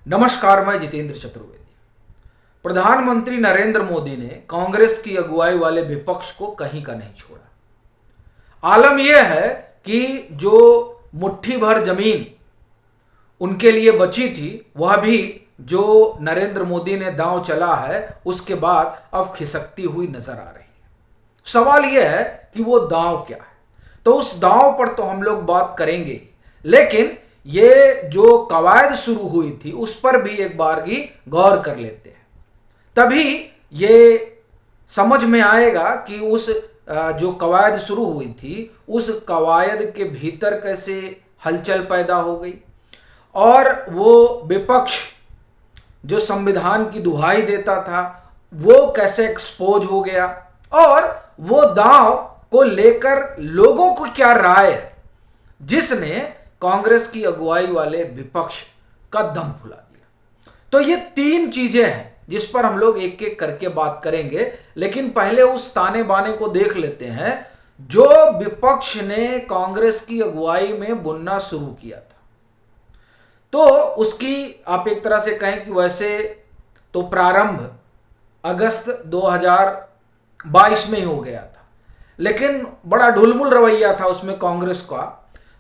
नमस्कार, मैं जितेंद्र चतुर्वेदी। प्रधानमंत्री नरेंद्र मोदी ने कांग्रेस की अगुवाई वाले विपक्ष को कहीं का नहीं छोड़ा। आलम यह है कि जो मुट्ठी भर जमीन उनके लिए बची थी वह भी जो नरेंद्र मोदी ने दांव चला है उसके बाद अब खिसकती हुई नजर आ रही है। सवाल यह है कि वो दांव क्या है, तो उस दांव पर तो हम लोग बात करेंगे, लेकिन ये जो कवायद शुरू हुई थी उस पर भी एक बार की गौर कर लेते हैं। तभी ये समझ में आएगा कि उस जो कवायद शुरू हुई थी उस कवायद के भीतर कैसे हलचल पैदा हो गई और वो विपक्ष जो संविधान की दुहाई देता था वो कैसे एक्सपोज हो गया और वो दांव को लेकर लोगों को क्या राय है जिसने कांग्रेस की अगुवाई वाले विपक्ष का दम फुला दिया। तो ये तीन चीजें हैं जिस पर हम लोग एक एक करके बात करेंगे, लेकिन पहले उस ताने बाने को देख लेते हैं जो विपक्ष ने कांग्रेस की अगुवाई में बुनना शुरू किया था। तो उसकी आप एक तरह से कहें कि वैसे तो प्रारंभ अगस्त 2022 में ही हो गया था, लेकिन बड़ा ढुलमुल रवैया था उसमें कांग्रेस का।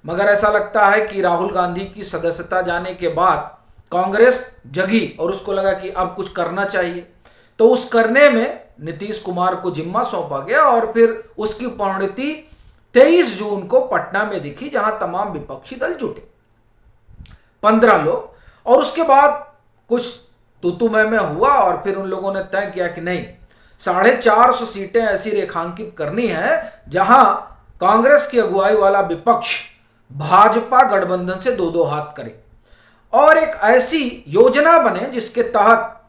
मगर ऐसा लगता है कि राहुल गांधी की सदस्यता जाने के बाद कांग्रेस जगी और उसको लगा कि अब कुछ करना चाहिए, तो उस करने में नीतीश कुमार को जिम्मा सौंपा गया और फिर उसकी परिणति 23 जून को पटना में दिखी, जहां तमाम विपक्षी दल जुटे 15 लोग, और उसके बाद कुछ तू मैं हुआ और फिर उन लोगों ने तय किया कि नहीं, 450 सीटें ऐसी रेखांकित करनी है जहां कांग्रेस की अगुवाई वाला विपक्ष भाजपा गठबंधन से दो हाथ करे और एक ऐसी योजना बने जिसके तहत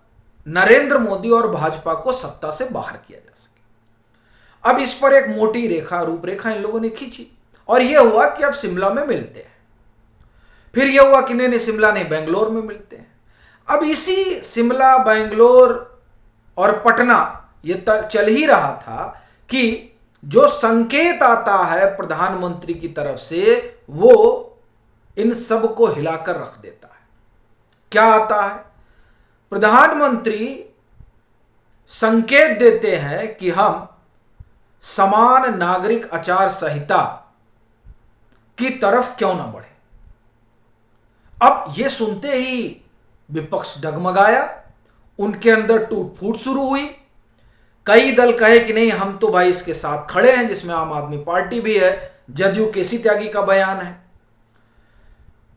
नरेंद्र मोदी और भाजपा को सत्ता से बाहर किया जा सके। अब इस पर एक मोटी रूपरेखा इन लोगों ने खींची और यह हुआ कि अब शिमला में मिलते हैं। फिर यह हुआ कि नहीं, शिमला नहीं, बेंगलोर में मिलते हैं। अब इसी शिमला, बेंगलोर और पटना ये चल ही रहा था कि जो संकेत आता है प्रधानमंत्री की तरफ से वो इन सब को हिलाकर रख देता है। क्या आता है? प्रधानमंत्री संकेत देते हैं कि हम समान नागरिक आचार संहिता की तरफ क्यों ना बढ़े। अब यह सुनते ही विपक्ष डगमगाया, उनके अंदर टूट फूट शुरू हुई। कई दल कहे कि नहीं, हम तो भाई इसके साथ खड़े हैं, जिसमें आम आदमी पार्टी भी है, जदयू केसी त्यागी का बयान है।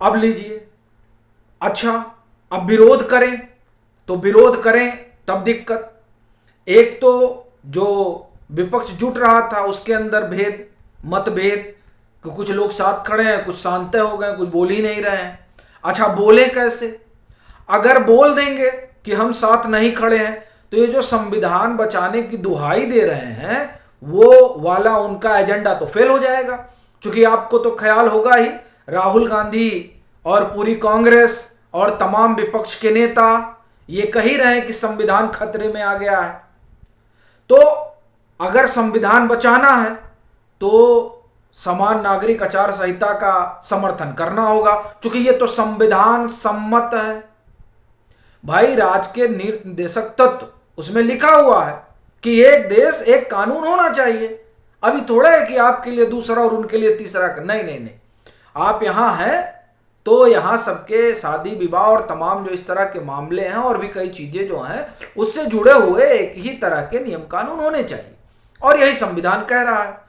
अब लीजिए, अच्छा अब विरोध करें तो विरोध करें तब दिक्कत। एक तो जो विपक्ष जुट रहा था उसके अंदर भेद, मतभेद, कि कुछ लोग साथ खड़े हैं, कुछ शांत हो गए, कुछ बोल ही नहीं रहे हैं। अच्छा, बोले कैसे? अगर बोल देंगे कि हम साथ नहीं खड़े हैं तो ये जो संविधान बचाने की दुहाई दे रहे हैं वो वाला उनका एजेंडा तो फेल हो जाएगा। क्योंकि आपको तो ख्याल होगा ही, राहुल गांधी और पूरी कांग्रेस और तमाम विपक्ष के नेता ये कह ही रहे हैं कि संविधान खतरे में आ गया है। तो अगर संविधान बचाना है तो समान नागरिक आचार संहिता का समर्थन करना होगा, क्योंकि ये तो संविधान सम्मत है। भाई, राज्य के निर्देशक तत्व उसमें लिखा हुआ है कि एक देश एक कानून होना चाहिए। अभी थोड़ा है कि आपके लिए दूसरा और उनके लिए तीसरा। नहीं नहीं नहीं, आप यहां हैं तो यहां सबके शादी विवाह और तमाम जो इस तरह के मामले हैं और भी कई चीजें जो हैं उससे जुड़े हुए एक ही तरह के नियम कानून होने चाहिए, और यही संविधान कह रहा है।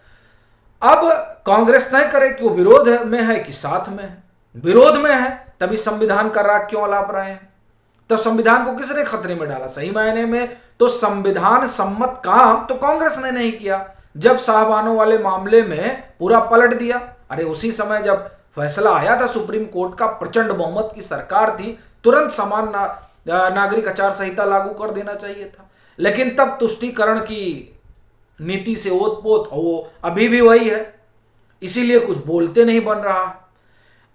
अब कांग्रेस तय करे कि वो विरोध में है कि साथ में है। विरोध में है तभी संविधान का राग क्यों अलाप रहे हैं? तब संविधान को किसने खतरे में डाला? सही मायने में तो संविधान सम्मत काम तो कांग्रेस ने नहीं किया। जब साहबानों वाले मामले में पूरा पलट दिया, अरे उसी समय जब फैसला आया था सुप्रीम कोर्ट का, प्रचंड बहुमत की सरकार थी, तुरंत समान नागरिक आचार संहिता लागू कर देना चाहिए था। लेकिन तब तुष्टीकरण की नीति से ओत-पोत, वो अभी भी वही है, इसीलिए कुछ बोलते नहीं बन रहा।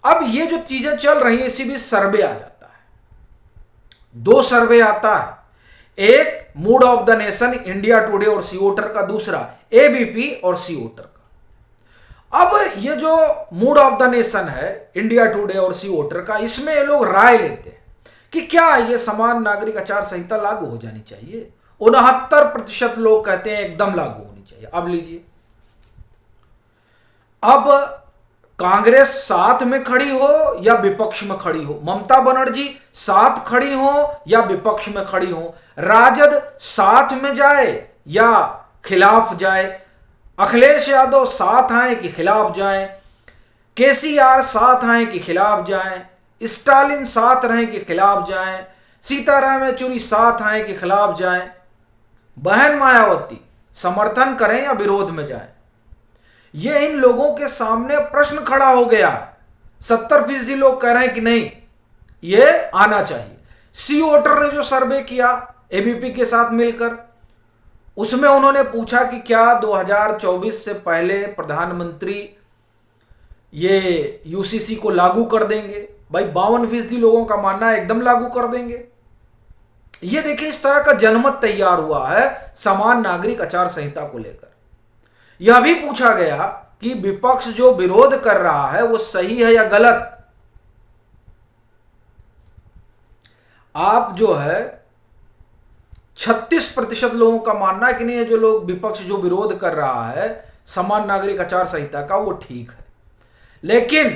अब ये जो चीजें चल रही है इसी बीच सर्वे आ जाता है। 2 सर्वे आता है, एक mood off the nation India today और सी वोटर का, दूसरा एबीपी और सी वोटर का। अब ये जो मूड ऑफ द नेशन है इंडिया टुडे और सी वोटर का, इसमें ये लोग राय लेते हैं कि क्या ये समान नागरिक आचार संहिता लागू हो जानी चाहिए। 69% लोग कहते हैं एकदम लागू होनी चाहिए। अब लीजिए, अब कांग्रेस साथ में खड़ी हो या विपक्ष में खड़ी हो, ममता बनर्जी साथ खड़ी हो या विपक्ष में खड़ी हो, राजद साथ में जाए या खिलाफ जाए, अखिलेश यादव साथ आए कि खिलाफ जाए, केसीआर साथ आए कि खिलाफ जाए, स्टालिन साथ रहे कि खिलाफ जाए, सीताराम येचुरी साथ आए कि खिलाफ जाए, बहन मायावती समर्थन करें या विरोध में जाए, ये इन लोगों के सामने प्रश्न खड़ा हो गया। 70% लोग कह रहे हैं कि नहीं, ये आना चाहिए। सी वोटर ने जो सर्वे किया एबीपी के साथ मिलकर, उसमें उन्होंने पूछा कि क्या 2024 से पहले प्रधानमंत्री ये यूसीसी को लागू कर देंगे। भाई 52% लोगों का मानना है एकदम लागू कर देंगे। ये देखिए, इस तरह का जनमत तैयार हुआ है समान नागरिक आचार संहिता को लेकर। यह भी पूछा गया कि विपक्ष जो विरोध कर रहा है वो सही है या गलत। आप जो है 36% लोगों का मानना है कि नहीं, जो लोग विपक्ष जो विरोध कर रहा है समान नागरिक आचार संहिता का वो ठीक है। लेकिन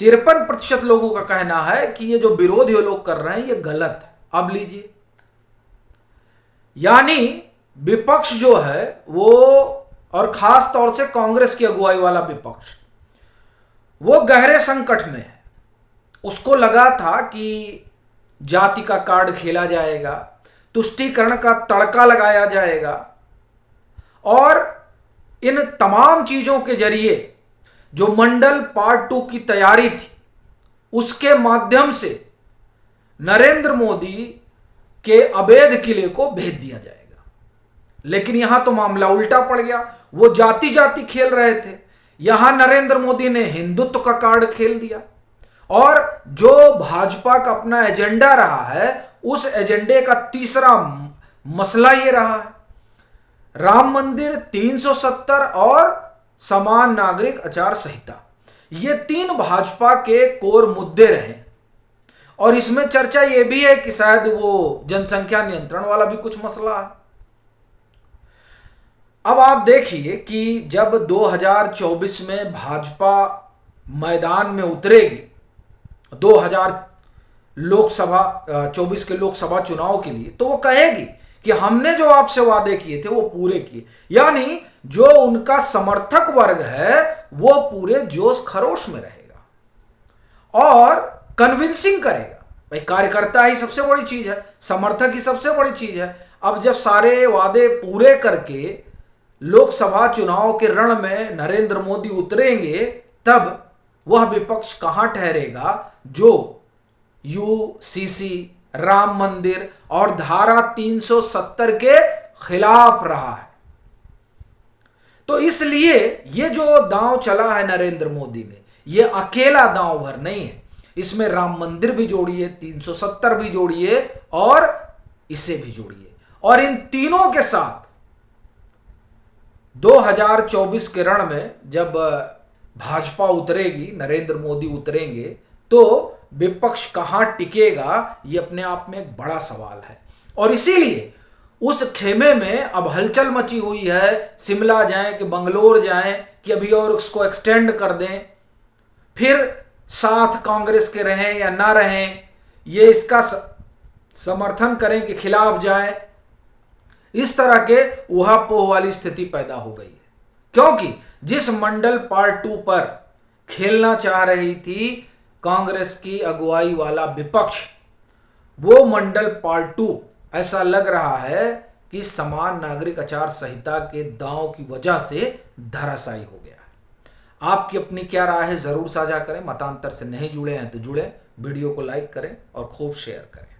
53% लोगों का कहना है कि ये जो विरोध ये लोग कर रहे हैं ये गलत है। अब लीजिए, यानी विपक्ष जो है वो, और खास तौर से कांग्रेस की अगुवाई वाला विपक्ष, वो गहरे संकट में है। उसको लगा था कि जाति का कार्ड खेला जाएगा, तुष्टीकरण का तड़का लगाया जाएगा, और इन तमाम चीजों के जरिए जो मंडल पार्ट 2 की तैयारी थी उसके माध्यम से नरेंद्र मोदी के अवैध किले को भेज दिया जाएगा। लेकिन यहां तो मामला उल्टा पड़ गया। वो जाति जाति खेल रहे थे, यहां नरेंद्र मोदी ने हिंदुत्व का कार्ड खेल दिया। और जो भाजपा का अपना एजेंडा रहा है उस एजेंडे का तीसरा मसला ये रहा है राम मंदिर, 370 और समान नागरिक आचार संहिता। ये 3 भाजपा के कोर मुद्दे रहे। और इसमें चर्चा ये भी है कि शायद वो जनसंख्या नियंत्रण वाला भी कुछ मसला है। अब आप देखिए कि जब 2024 में भाजपा मैदान में उतरेगी, 2024 के लोकसभा चुनाव के लिए, तो वो कहेगी कि हमने जो आपसे वादे किए थे वो पूरे किए। यानी जो उनका समर्थक वर्ग है वो पूरे जोश खरोश में रहेगा और कन्विंसिंग करेगा। भाई कार्यकर्ता ही सबसे बड़ी चीज है, समर्थक ही सबसे बड़ी चीज है। अब जब सारे वादे पूरे करके लोकसभा चुनाव के रण में नरेंद्र मोदी उतरेंगे, तब वह विपक्ष कहां ठहरेगा जो यूसीसी, राम मंदिर और धारा 370 के खिलाफ रहा है। तो इसलिए ये जो दांव चला है नरेंद्र मोदी ने, ये अकेला दांव भर नहीं है। इसमें राम मंदिर भी जोड़िए, 370 भी जोड़िए और इसे भी जोड़िए। और इन तीनों के साथ 2024 के रण में जब भाजपा उतरेगी, नरेंद्र मोदी उतरेंगे, तो विपक्ष कहां टिकेगा, ये अपने आप में एक बड़ा सवाल है। और इसीलिए उस खेमे में अब हलचल मची हुई है। शिमला जाएं कि बंगलोर जाएं कि अभी और उसको एक्सटेंड कर दें, फिर साथ कांग्रेस के रहें या ना रहें, ये इसका समर्थन करें कि खिलाफ जाएं। इस तरह के उहापोह वाली स्थिति पैदा हो गई है, क्योंकि जिस मंडल पार्ट 2 पर खेलना चाह रही थी कांग्रेस की अगुवाई वाला विपक्ष, वो मंडल पार्ट 2 ऐसा लग रहा है कि समान नागरिक आचार संहिता के दांव की वजह से धराशायी हो गया है। आपकी अपनी क्या राय है जरूर साझा करें। मतांतर से नहीं जुड़े हैं तो जुड़े, वीडियो को लाइक करें और खूब शेयर करें।